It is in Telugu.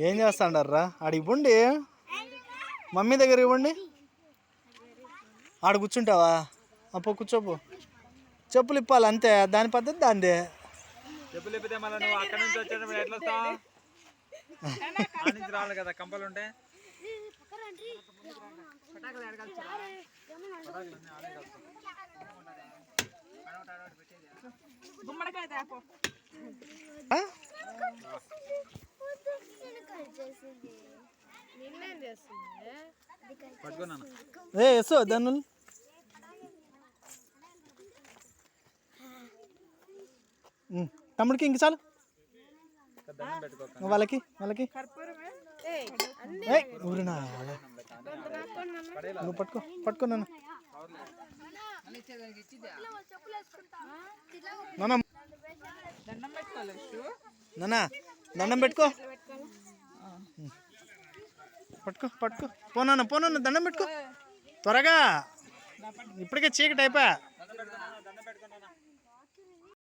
ఏం చేస్తాండారా? ఆడ ఇవ్వండి, మమ్మీ దగ్గర ఇవ్వండి. ఆడ కూర్చుంటావా? అప్పో కూర్చోపో. చెప్పులు ఇప్పాలి అంతే, దాని పద్ధతి దాందే. చెప్పులు ఇప్పితే మళ్ళీ నువ్వు అక్కడ నుంచి వచ్చేటప్పుడు ఎట్లా వస్తావు? రావాలి కదా కంపలు ఉంటే. ఏ ఎస్సు దాన్ని తమ్ముడికి ఇంక చాలు. వాళ్ళకి ఊరినా నువ్వు పట్టుకో నాన్న. దండం పెట్టుకో. పోనా దండం పెట్టుకో త్వరగా, ఇప్పటికే చీకటి అయిపోయా.